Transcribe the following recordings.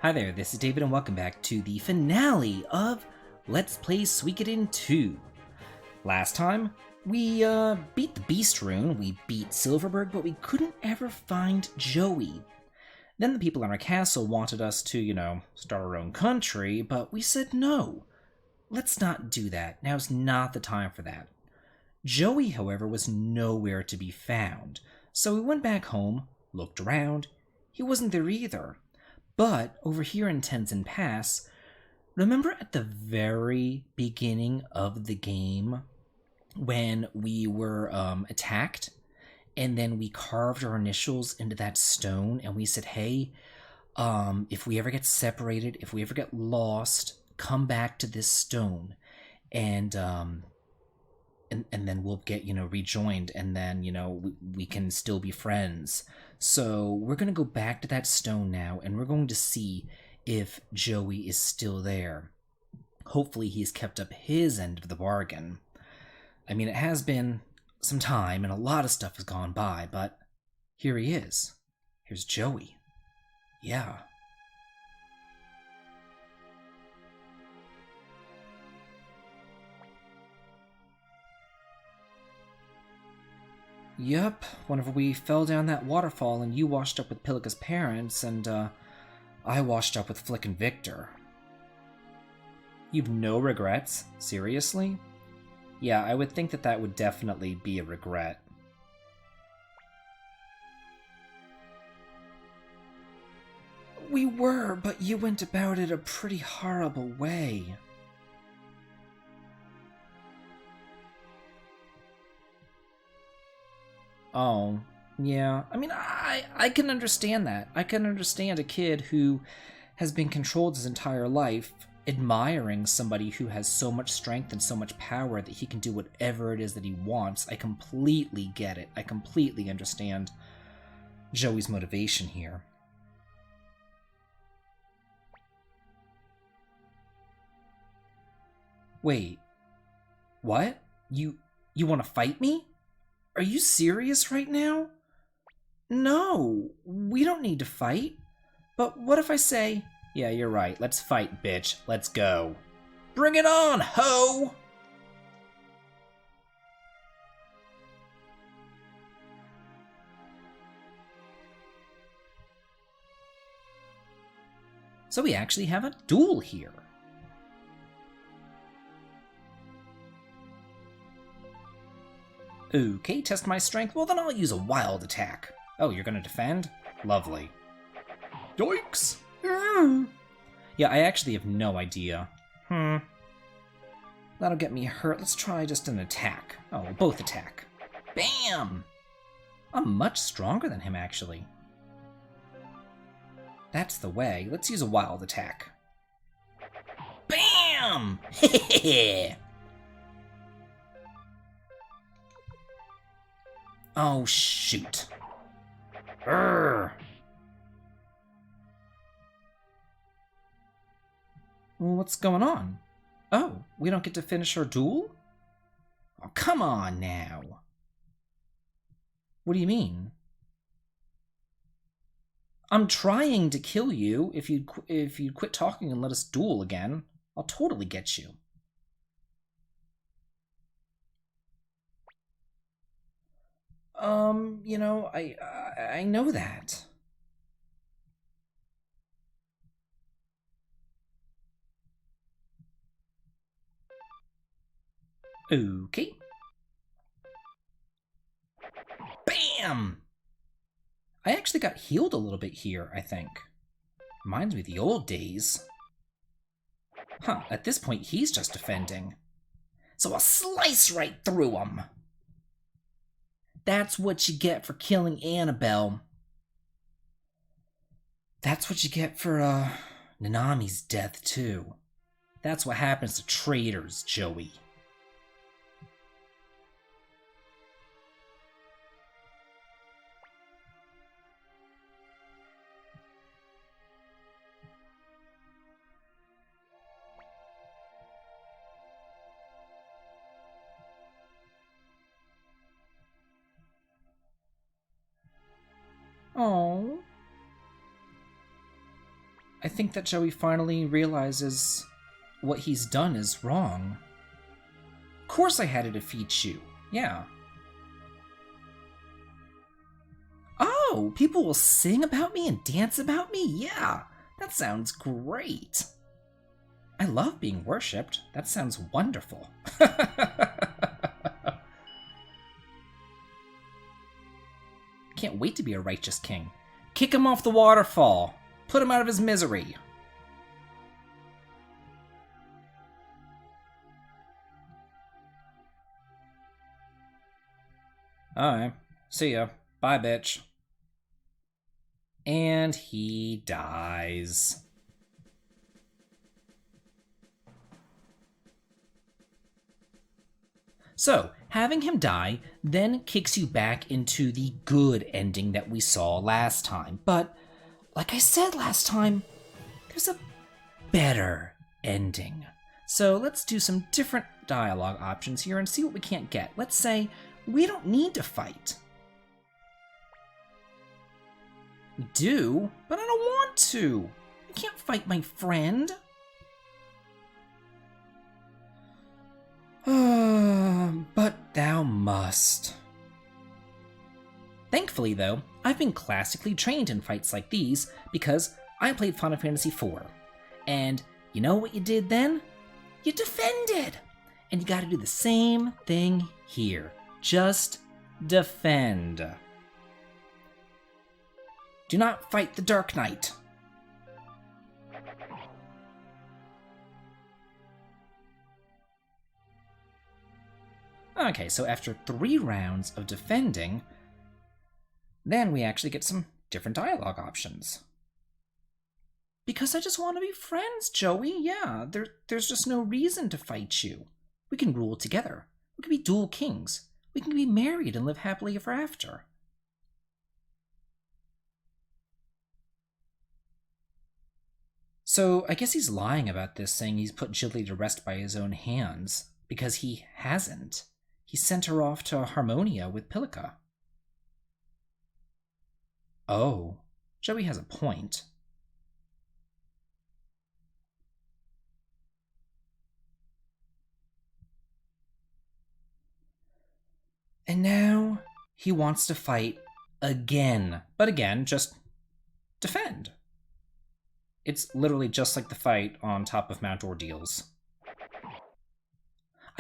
Hi there, this is David and welcome back to the finale of Let's Play Suikoden 2. Last time, we beat the Beast Rune, we beat Silverberg, but we couldn't ever find Joey. Then the people in our castle wanted us to, start our own country, but we said no. Let's not do that, now's not the time for that. Joey, however, was nowhere to be found, so we went back home, looked around, he wasn't there either. But over here in Tenzin Pass, remember at the very beginning of the game when we were attacked and then we carved our initials into that stone and we said, hey, if we ever get separated, if we ever get lost, come back to this stone and then we'll get, rejoined and then, we can still be friends. So we're going to go back to that stone now, and we're going to see if Joey is still there. Hopefully he's kept up his end of the bargain. I mean, it has been some time, and a lot of stuff has gone by, but here he is. Here's Joey. Yeah. Yup, whenever we fell down that waterfall and you washed up with Pilika's parents, and I washed up with Flick and Victor. You've no regrets? Seriously? Yeah, I would think that would definitely be a regret. We were, but you went about it a pretty horrible way. Oh, yeah. I mean, I can understand that. I can understand a kid who has been controlled his entire life admiring somebody who has so much strength and so much power that he can do whatever it is that he wants. I completely get it. I completely understand Joey's motivation here. Wait. What? You want to fight me? Are you serious right now? No, we don't need to fight. But what if I say, yeah, you're right, let's fight, bitch, let's go. Bring it on, ho! So we actually have a duel here. Okay, test my strength. Well, then I'll use a wild attack. Oh, you're gonna defend? Lovely. Yoinks! Yeah, I actually have no idea. That'll get me hurt. Let's try just an attack. Oh, we'll both attack. Bam! I'm much stronger than him, actually. That's the way. Let's use a wild attack. Bam! Hehehe! Oh, shoot. Urgh. Well, what's going on? Oh, we don't get to finish our duel? Oh, come on now. What do you mean? I'm trying to kill you. If you'd quit talking and let us duel again, I'll totally get you. I know that. Okay. Bam! I actually got healed a little bit here, I think. Reminds me of the old days. Huh, at this point he's just defending. So I'll slice right through him. That's what you get for killing Annabelle. That's what you get for, Nanami's death, too. That's what happens to traitors, Joey. Oh. I think that Joey finally realizes what he's done is wrong. Of course I had to defeat you. Yeah. Oh, people will sing about me and dance about me? Yeah, that sounds great. I love being worshipped. That sounds wonderful. Can't wait to be a righteous king. Kick him off the waterfall. Put him out of his misery. Alright, see ya. Bye, bitch. And he dies. So, having him die then kicks you back into the good ending that we saw last time. But, like I said last time, there's a better ending. So let's do some different dialogue options here and see what we can't get. Let's say we don't need to fight. We do, but I don't want to. You can't fight my friend. But thou must. Thankfully, though, I've been classically trained in fights like these because I played Final Fantasy IV. And you know what you did then? You defended! And you gotta do the same thing here. Just defend. Do not fight the Dark Knight. Okay, so after 3 rounds of defending, then we actually get some different dialogue options. Because I just want to be friends, Joey. Yeah, there's just no reason to fight you. We can rule together. We can be dual kings. We can be married and live happily ever after. So I guess he's lying about this, saying he's put Jilly to rest by his own hands, because he hasn't. He sent her off to Harmonia with Pilika. Oh, Joey has a point. And now he wants to fight again. But again, just defend. It's literally just like the fight on top of Mount Ordeals.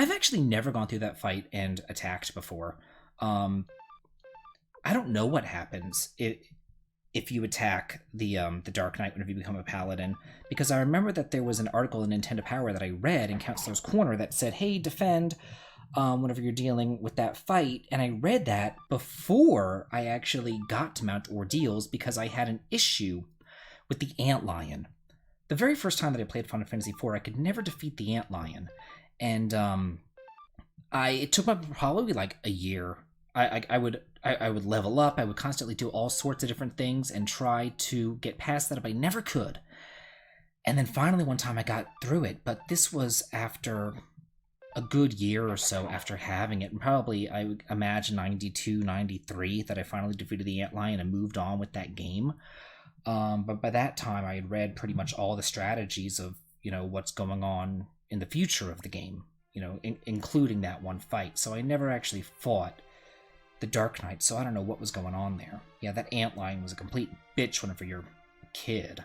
I've actually never gone through that fight and attacked before. I don't know what happens if you attack the Dark Knight whenever you become a paladin, because I remember that there was an article in Nintendo Power that I read in Counselor's Corner that said, hey, defend whenever you're dealing with that fight, and I read that before I actually got to Mount Ordeals because I had an issue with the Antlion. The very first time that I played Final Fantasy IV, I could never defeat the Antlion, and it took me probably like a year. I would level up, I would constantly do all sorts of different things and try to get past that, but I never could. And then finally one time I got through it, but this was after a good year or so after having it, and probably I would imagine 92, 93, that I finally defeated the Antlion and moved on with that game. But by that time I had read pretty much all the strategies of, what's going on in the future of the game, including that one fight. So I never actually fought the Dark Knight, so I don't know what was going on there. Yeah, that Antlion was a complete bitch whenever you're a kid.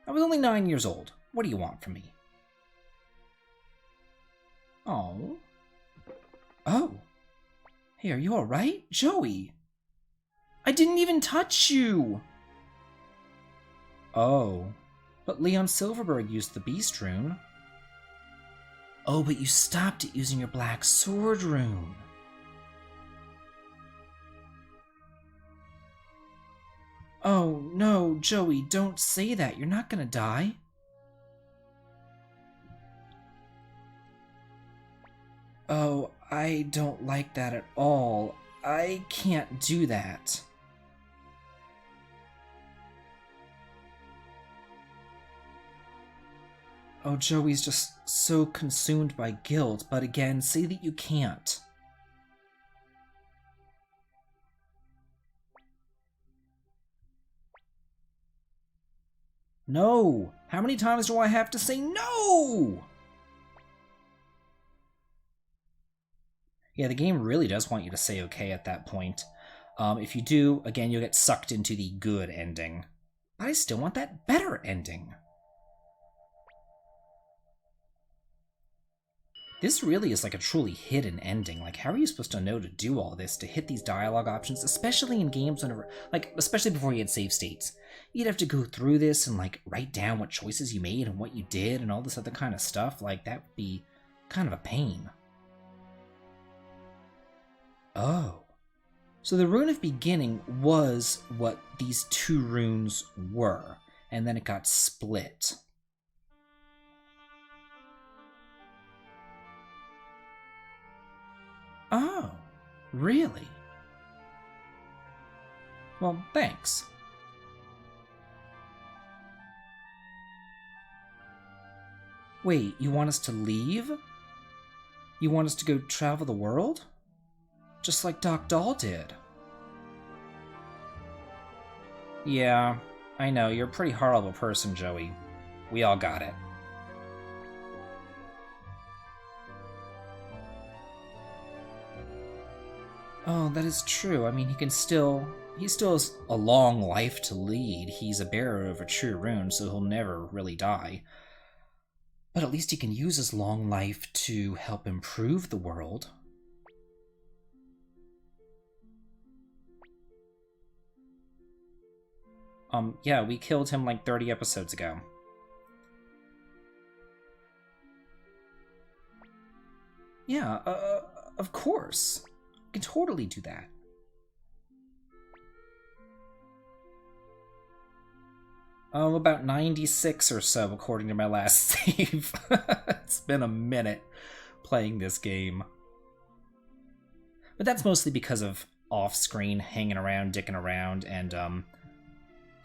I was only 9 years old. What do you want from me? Oh. Oh. Hey, are you alright? Joey! I didn't even touch you! Oh. But Leon Silverberg used the Beast Rune. Oh, but you stopped it using your Black Sword Rune. Oh, no, Joey, don't say that. You're not gonna die. Oh, I don't like that at all. I can't do that. Oh, Joey's just so consumed by guilt, but again, say that you can't. No! How many times do I have to say no? Yeah, the game really does want you to say okay at that point. If you do, again, you'll get sucked into the good ending. But I still want that better ending. This really is like a truly hidden ending. Like, how are you supposed to know to do all this, to hit these dialogue options, especially in games whenever, like, especially before you had save states? You'd have to go through this and, like, write down what choices you made and what you did and all this other kind of stuff. Like, that would be kind of a pain. Oh. So the Rune of Beginning was what these two runes were, and then it got split. Oh, really? Well, thanks. Wait, you want us to leave? You want us to go travel the world? Just like Doc Doll did. Yeah, I know, you're a pretty horrible person, Joey. We all got it. Oh, that is true. I mean, he still has a long life to lead. He's a bearer of a true rune, so he'll never really die. But at least he can use his long life to help improve the world. Yeah, we killed him like 30 episodes ago. Yeah, of course. We can totally do that. Oh, about 96 or so, according to my last save. It's been a minute playing this game. But that's mostly because of off-screen hanging around, dicking around, and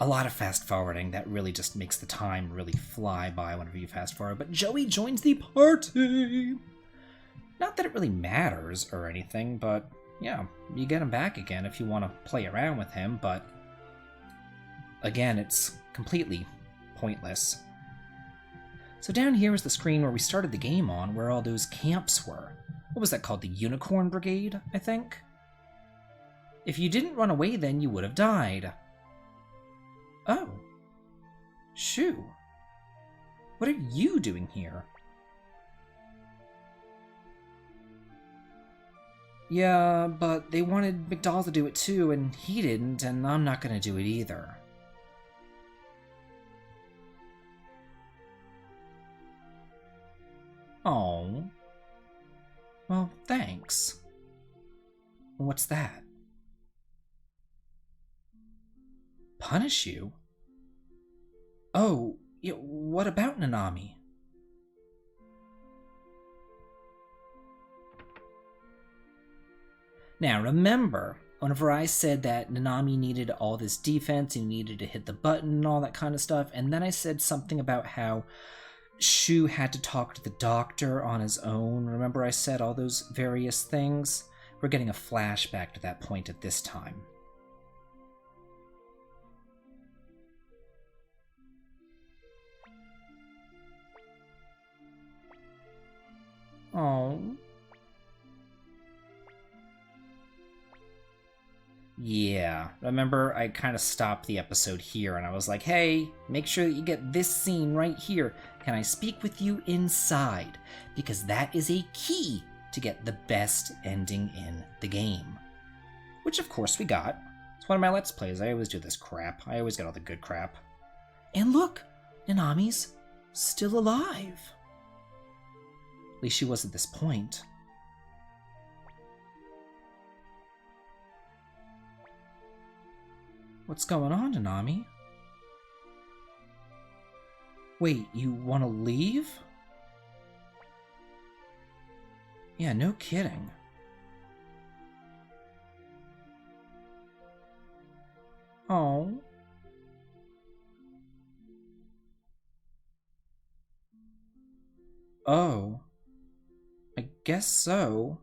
a lot of fast-forwarding. That really just makes the time really fly by whenever you fast-forward. But Joey joins the party! Not that it really matters or anything, but yeah, you get him back again if you want to play around with him, but again, it's completely pointless. So down here is the screen where we started the game on, where all those camps were. What was that called? The Unicorn Brigade, I think? If you didn't run away then, you would have died. Oh. Shoo. What are you doing here? Yeah, but they wanted McDowell to do it too, and he didn't, and I'm not gonna do it either. Oh. Well, thanks. What's that? Punish you? Oh, yeah, what about Nanami? Now remember, whenever I said that Nanami needed all this defense, he needed to hit the button and all that kind of stuff, and then I said something about how Shu had to talk to the doctor on his own. Remember I said all those various things? We're getting a flashback to that point at this time. Oh. Yeah, remember I kind of stopped the episode here and I was like, hey, make sure that you get this scene right here. Can I speak with you inside? Because that is a key to get the best ending in the game. Which of course we got. It's one of my Let's Plays. I always do this crap. I always get all the good crap. And look, Nanami's still alive. At least she was at this point. What's going on, Nanami? Wait, you want to leave? Yeah, no kidding. Oh. Oh. I guess so.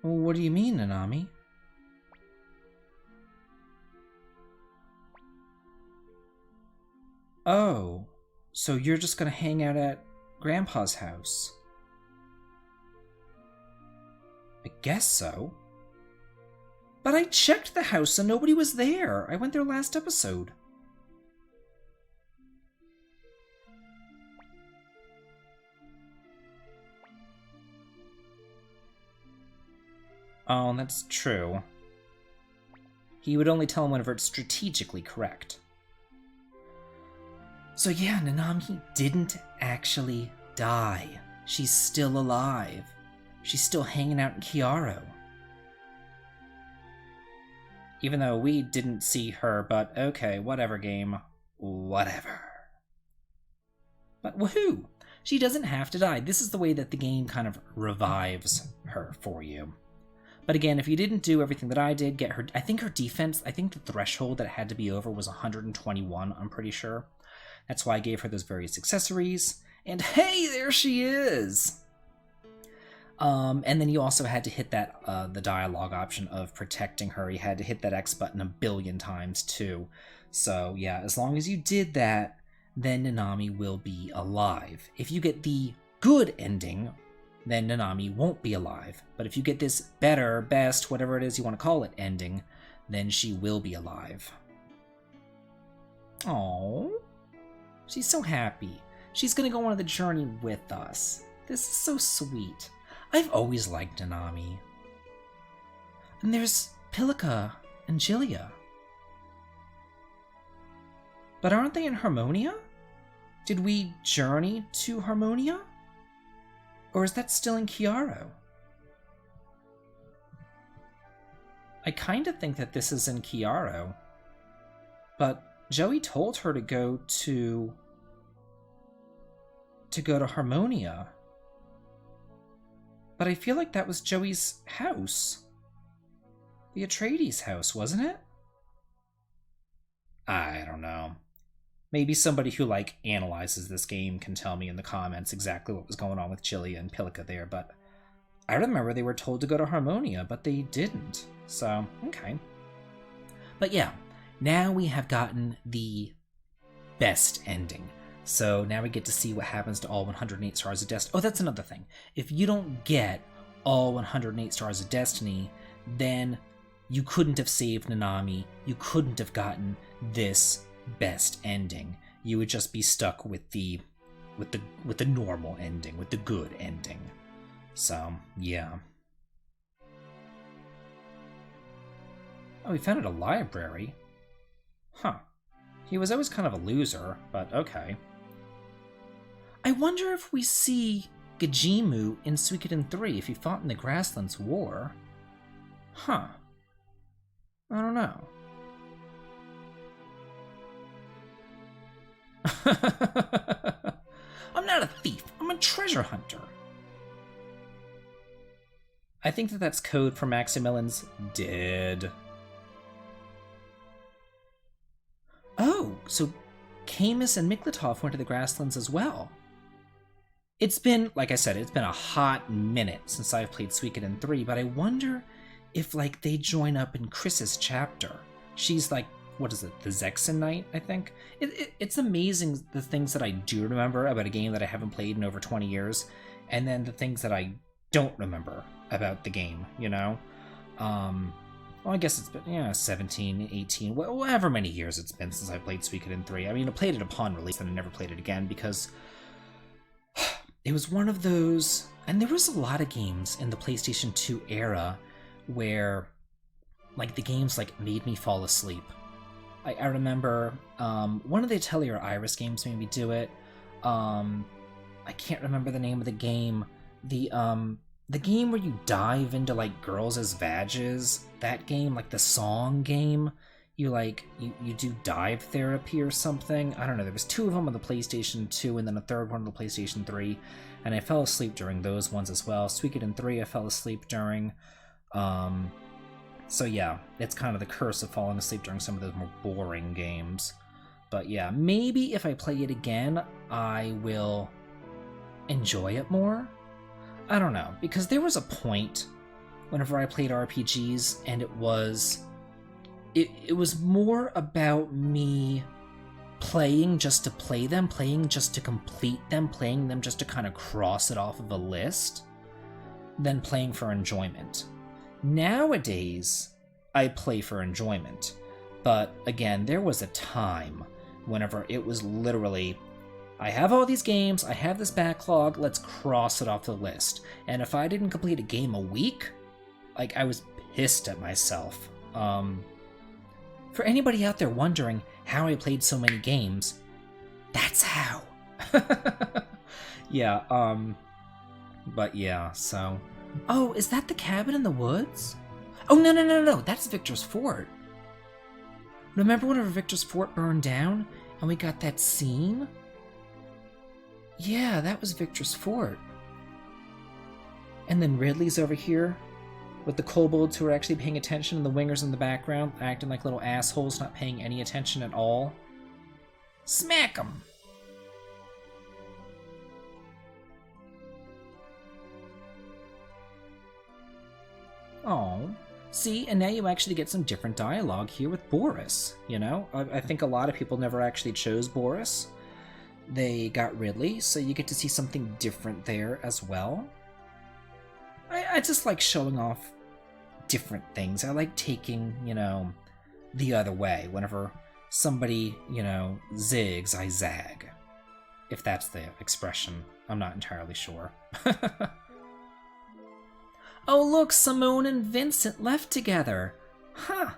What do you mean, Nanami? Oh, so you're just gonna hang out at Grandpa's house? I guess so. But I checked the house and nobody was there. I went there last episode. Oh, that's true. He would only tell him whenever it's strategically correct. So yeah, Nanami didn't actually die. She's still alive. She's still hanging out in Kiaro. Even though we didn't see her, but okay, whatever, game. Whatever. But woohoo! She doesn't have to die. This is the way that the game kind of revives her for you. But again, if you didn't do everything that I did, get her... I think her defense, I think the threshold that it had to be over was 121, I'm pretty sure. That's why I gave her those various accessories. And hey, there she is! And then you also had to hit that the dialogue option of protecting her. You had to hit that X button a billion times too. So yeah, as long as you did that, then Nanami will be alive. If you get the good ending, then Nanami won't be alive. But if you get this better, best, whatever it is you want to call it, ending, then she will be alive. Aww. She's so happy. She's gonna go on the journey with us. This is so sweet. I've always liked Nanami. And there's Pilika and Gilia. But aren't they in Harmonia? Did we journey to Harmonia? Or is that still in Kiaro? I kinda think that this is in Kiaro. But Joey told her to go to Harmonia. But I feel like that was Joey's house. The Atreides house, wasn't it? I don't know. Maybe somebody who, analyzes this game can tell me in the comments exactly what was going on with Gilia and Pilika there, but I remember they were told to go to Harmonia, but they didn't. So, okay. But yeah, now we have gotten the best ending. So now we get to see what happens to all 108 Stars of Destiny. Oh, that's another thing. If you don't get all 108 Stars of Destiny, then you couldn't have saved Nanami. You couldn't have gotten this best ending. You would just be stuck with the normal ending, with the good ending. So, yeah. Oh, we found it a library. Huh. He was always kind of a loser, but okay. I wonder if we see Gajimu in Suikoden 3 if he fought in the Grasslands War. Huh. I don't know. I'm not a thief. I'm a treasure hunter. I think that that's code for Maximilian's dead. Oh, so Camus and Miklatov went to the Grasslands as well. It's been, like I said, it's been a hot minute since I've played Suikoden 3, but I wonder if, they join up in Chris's chapter. She's what is it, the Zexen Knight, I think? It's amazing the things that I do remember about a game that I haven't played in over 20 years, and then the things that I don't remember about the game, you know? Well, I guess it's been, 17, 18, however many years it's been since I played Suikoden 3. I mean, I played it upon release, and I never played it again, because it was one of those... And there was a lot of games in the PlayStation 2 era where, the games, made me fall asleep. I remember one of the Atelier Iris games made me do it. I can't remember the name of the game. The game where you dive into, girls as vages. That game, the song game. You do dive therapy or something. I don't know. There was two of them on the PlayStation 2 and then a third one on the PlayStation 3. And I fell asleep during those ones as well. Suikoden 3 I fell asleep during. So yeah, it's kind of the curse of falling asleep during some of those more boring games. But yeah, maybe if I play it again, I will enjoy it more. I don't know, because there was a point whenever I played RPGs, and it was more about me playing just to play them, playing just to complete them, playing them just to kind of cross it off of a list, than playing for enjoyment. Nowadays, I play for enjoyment. But again, there was a time whenever it was literally, I have all these games, I have this backlog, let's cross it off the list. And if I didn't complete a game a week, like, I was pissed at myself. For anybody out there wondering how I played so many games, that's how. Yeah, but yeah, so... Oh, is that the cabin in the woods? Oh, no, that's Victor's fort. Remember whenever Victor's fort burned down, and we got that scene? Yeah, that was Victor's fort. And then Ridley's over here, with the kobolds who are actually paying attention, and the wingers in the background, acting like little assholes, not paying any attention at all. Smack 'em! Oh, see, and now you actually get some different dialogue here with Boris, you know? I think a lot of people never actually chose Boris. They got Ridley, so you get to see something different there as well. I just like showing off different things. I like taking, you know, the other way. Whenever somebody, you know, zigs, I zag. If that's the expression. I'm not entirely sure. Oh look, Simone and Vincent left together. Huh.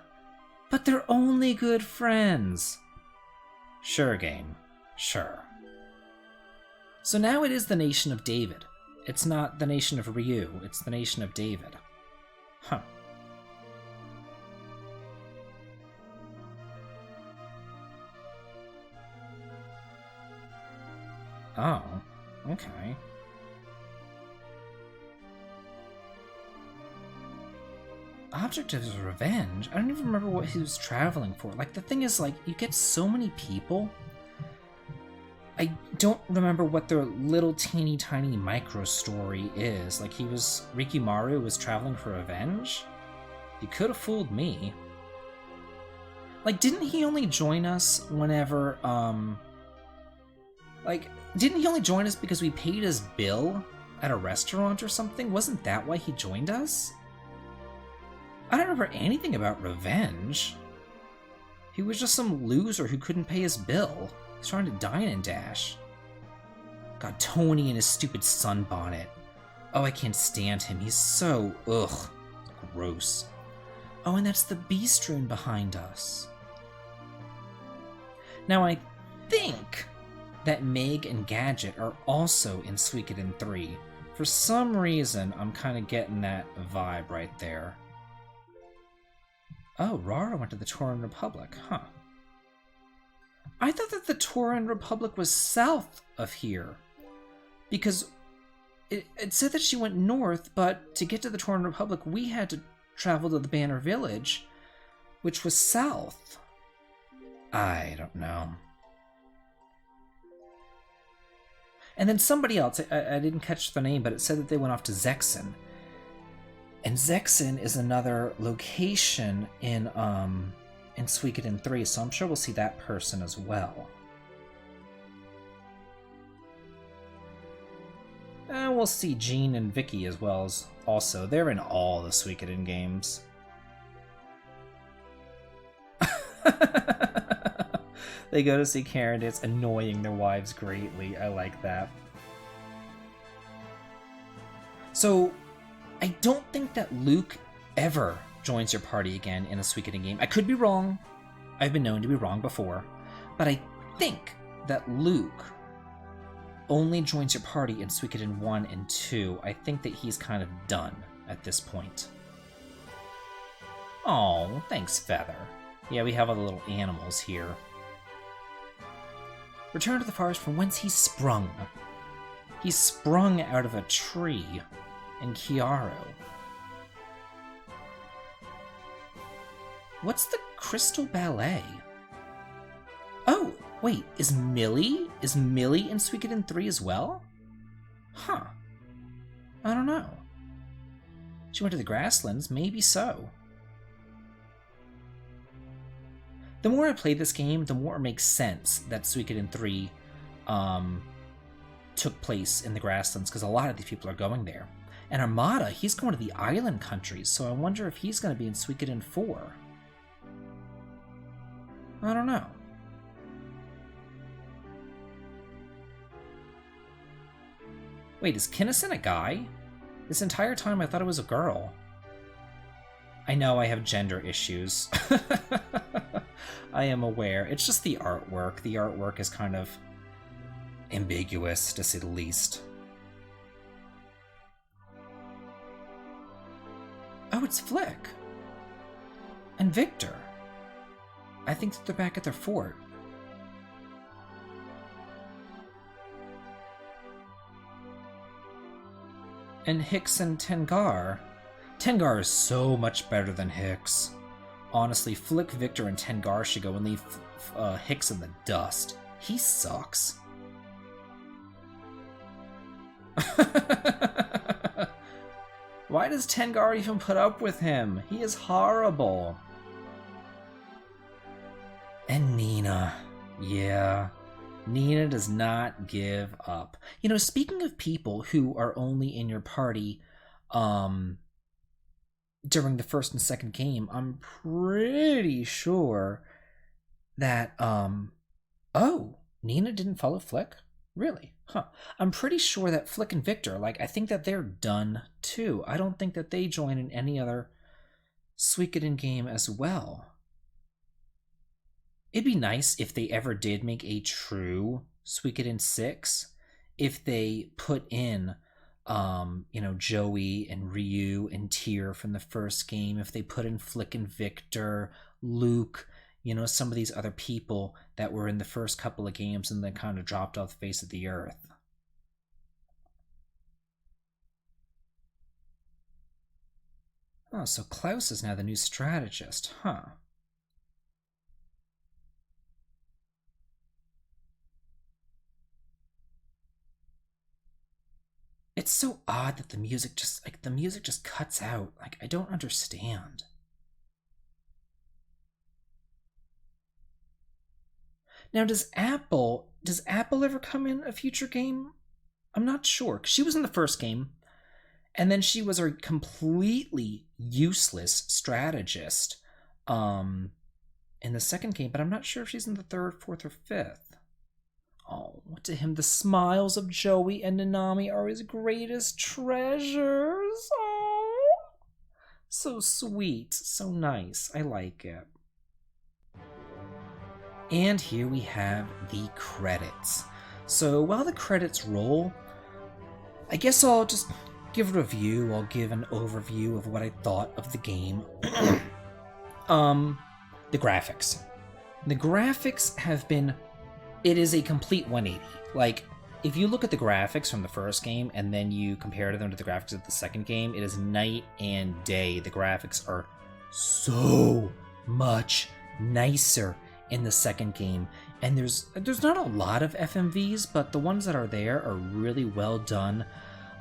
But they're only good friends. Sure, game. Sure. So now it is the nation of David. It's not the nation of Ryu, it's the nation of David. Huh. Oh, okay. Object of his revenge? I don't even remember what he was traveling for. Like, the thing is, like, you get so many people. I don't remember what their little teeny tiny micro story is. Like, Rikimaru was traveling for revenge? He could have fooled me. Like, didn't he only join us whenever, like, didn't he only join us because we paid his bill at a restaurant or something? Wasn't that why he joined us? I don't remember anything about revenge. He was just some loser who couldn't pay his bill. He's trying to dine and dash. God, Tony and his stupid sunbonnet. Oh, I can't stand him. He's so, ugh, gross. Oh, and that's the beast rune behind us. Now, I think that Meg and Gadget are also in Suikoden 3. For some reason, I'm kind of getting that vibe right there. Oh, Rara went to the Tauran Republic, huh. I thought that the Tauran Republic was south of here. Because it said that she went north, but to get to the Tauran Republic, we had to travel to the Banner Village, which was south. I don't know. And then somebody else, I didn't catch the name, but it said that they went off to Zexen. And Zexen is another location in Suikoden 3, so I'm sure we'll see that person as well. And we'll see Jean and Vicky as well as also. They're in all the Suikoden games. They go to see Karen, it's annoying their wives greatly. I like that. So, I don't think that Luke ever joins your party again in a Suikoden game. I could be wrong. I've been known to be wrong before. But I think that Luke only joins your party in Suikoden 1 and 2. I think that he's kind of done at this point. Oh, thanks, Feather. Yeah, we have all the little animals here. Return to the forest from whence he sprung. He sprung out of a tree in Kiaro. What's the Crystal Ballet? Oh, wait, is Millie in Suikoden 3 as well? Huh. I don't know. She went to the grasslands, maybe so. the more I play this game, the more it makes sense that Suikoden 3 took place in the Grasslands, because a lot of these people are going there. And Armada, he's going to the island countries, so I wonder if he's going to be in Suikoden 4. I don't know. Wait, is Kinnison a guy? This entire time I thought it was a girl. I know I have gender issues. I am aware. It's just the artwork. The artwork is kind of ambiguous, to say the least. Oh, it's Flick. And Victor. I think that they're back at their fort. And Hicks and Tengar. Tengar is so much better than Hicks. Honestly, Flick, Victor, and Tengar should go and leave Hicks in the dust. He sucks. Why does Tengar even put up with him? He is horrible. And Nina. Yeah. Nina does not give up. You know, speaking of people who are only in your party during the first and second game, I'm pretty sure that oh, Nina didn't follow Flick? Really? Huh. I'm pretty sure that Flick and Victor, like, I think that they're done too. I don't think that they join in any other Suikoden game as well. It'd be nice if they ever did make a true Suikoden 6, if they put in, you know, Joey and Ryu and Tyr from the first game, if they put in Flick and Victor, Luke, you know, some of these other people that were in the first couple of games and then kind of dropped off the face of the earth. Oh, so Klaus is now the new strategist, huh? It's so odd that the music just cuts out. Like, I don't understand. Now, does Apple ever come in a future game? I'm not sure. 'Cause she was in the first game, and then she was a completely useless strategist in the second game, but I'm not sure if she's in the third, fourth, or fifth. Oh, to him, the smiles of Joey and Nanami are his greatest treasures. Oh, so sweet, so nice. I like it. And here we have the credits. So while the credits roll, I guess I'll just give a review. I'll give an overview of what I thought of the game. The graphics. The graphics have been... It is a complete 180. Like, if you look at the graphics from the first game and then you compare them to the graphics of the second game, it is night and day. The graphics are so much nicer in the second game. And there's not a lot of FMVs, but the ones that are there are really well done.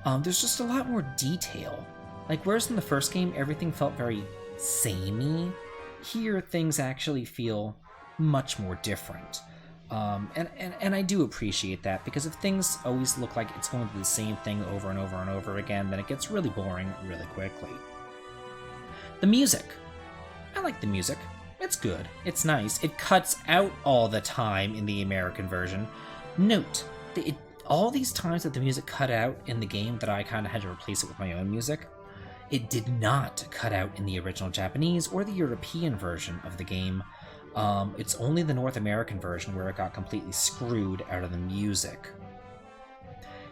There's just a lot more detail. Like, whereas in the first game, everything felt very samey, here things actually feel much more different. And I do appreciate that, because if things always look like it's going to be the same thing over and over and over again, then it gets really boring really quickly. The music. I like the music. It's good. It's nice. It cuts out all the time in the American version. Note, all these times that the music cut out in the game that I kind of had to replace it with my own music, it did not cut out in the original Japanese or the European version of the game. It's only the North American version where it got completely screwed out of the music.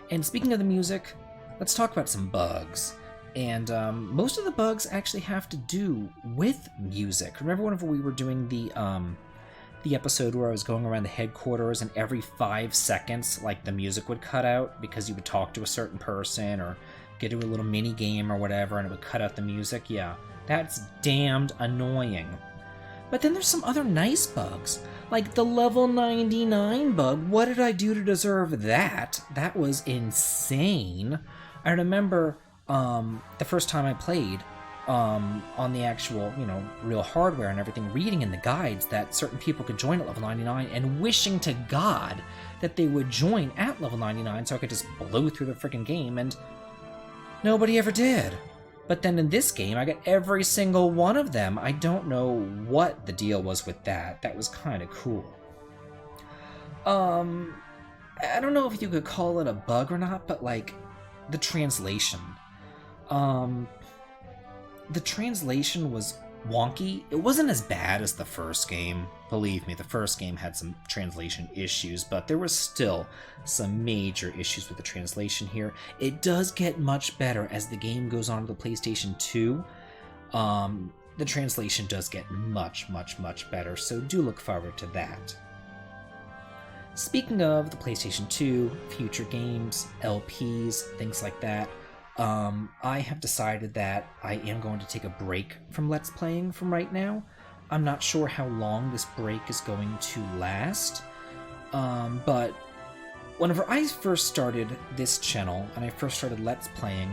And speaking of the music, let's talk about some bugs. And most of the bugs actually have to do with music. Remember whenever we were doing the episode where I was going around the headquarters and every 5 seconds, like, the music would cut out because you would talk to a certain person or get to a little mini game or whatever and it would cut out the music? Yeah, that's damned annoying. But then there's some other nice bugs, like the level 99 bug. What did I do to deserve that? That was insane. I remember the first time I played, on the actual, real hardware and everything, reading in the guides that certain people could join at level 99 and wishing to God that they would join at level 99 so I could just blow through the freaking game, and nobody ever did. But then in this game, I got every single one of them. I don't know what the deal was with that. That was kind of cool. I don't know if you could call it a bug or not, but like the translation. The translation was wonky. It wasn't as bad as the first game. Believe me, the first game had some translation issues, but there was still some major issues with the translation here. It does get much better as the game goes on to the PlayStation 2. The translation does get much, much, much better, so do look forward to that. Speaking of the PlayStation 2, future games, LPs, things like that, I have decided that I am going to take a break from Let's Playing from right now. I'm not sure how long this break is going to last, but whenever I first started this channel and I first started Let's Playing,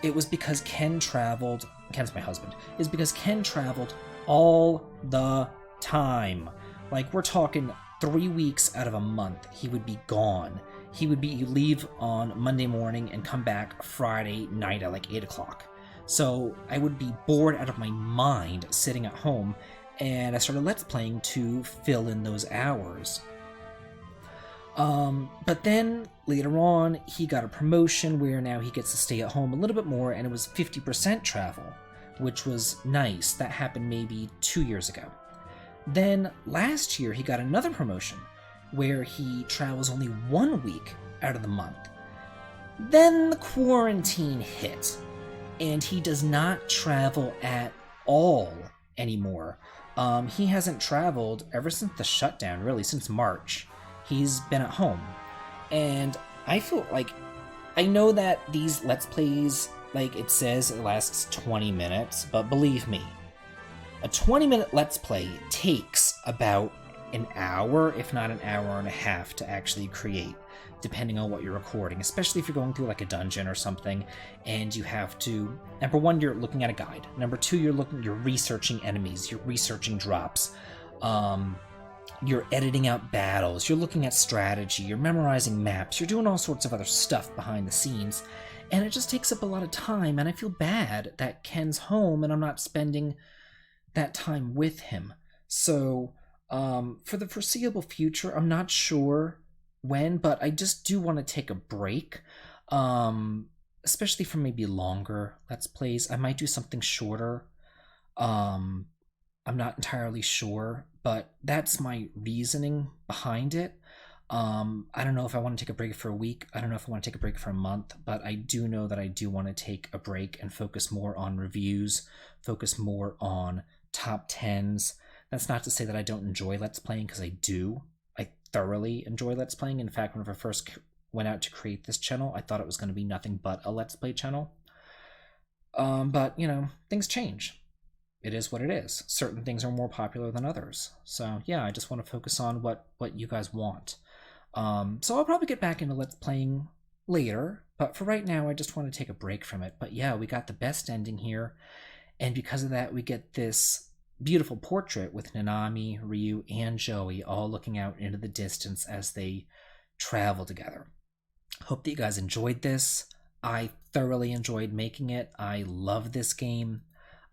it was because Ken's my husband, is because Ken traveled all the time. Like, we're talking 3 weeks out of a month, he would be gone. He would leave on Monday morning and come back Friday night at like 8 o'clock. So I would be bored out of my mind sitting at home, and I started Let's Playing to fill in those hours. But then later on, he got a promotion where now he gets to stay at home a little bit more, and it was 50% travel, which was nice. That happened maybe 2 years ago. Then last year, he got another promotion where he travels only 1 week out of the month. Then the quarantine hit, and he does not travel at all anymore. He hasn't traveled ever since the shutdown, really, since March. He's been at home. And I feel like, I know that these Let's Plays, like it says, it lasts 20 minutes, but believe me, a 20-minute Let's Play takes about an hour, if not an hour and a half, to actually create, depending on what you're recording, especially if you're going through like a dungeon or something, and you have to, number one, you're looking at a guide. Number two, you're researching enemies, you're researching drops, you're editing out battles, you're looking at strategy, you're memorizing maps, you're doing all sorts of other stuff behind the scenes, and it just takes up a lot of time, and I feel bad that Ken's home and I'm not spending that time with him. So for the foreseeable future, I'm not sure when, but I just do want to take a break, especially for maybe longer Let's Plays. I might do something shorter. I'm not entirely sure, but that's my reasoning behind it. I don't know if I want to take a break for a week. I don't know if I want to take a break for a month, but I do know that I do want to take a break and focus more on reviews, focus more on top 10s. That's not to say that I don't enjoy Let's Playing, because I do. I thoroughly enjoy Let's Playing. In fact, when I first went out to create this channel, I thought it was going to be nothing but a Let's Play channel. But, things change. It is what it is. Certain things are more popular than others. So, yeah, I just want to focus on what you guys want. So I'll probably get back into Let's Playing later, but for right now, I just want to take a break from it. But yeah, we got the best ending here, and because of that, we get this beautiful portrait with Nanami, Ryu, and Joey all looking out into the distance as they travel together. Hope that you guys enjoyed this. I thoroughly enjoyed making it. I love this game.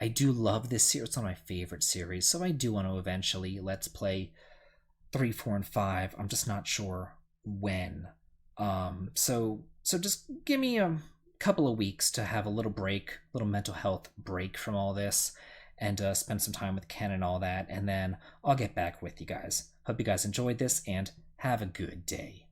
I do love this series. It's one of my favorite series, so I do want to eventually Let's Play 3, 4, and 5. I'm just not sure when. So just give me a couple of weeks to have a little break, little mental health break from all this, and spend some time with Ken and all that, and then I'll get back with you guys. Hope you guys enjoyed this, and have a good day.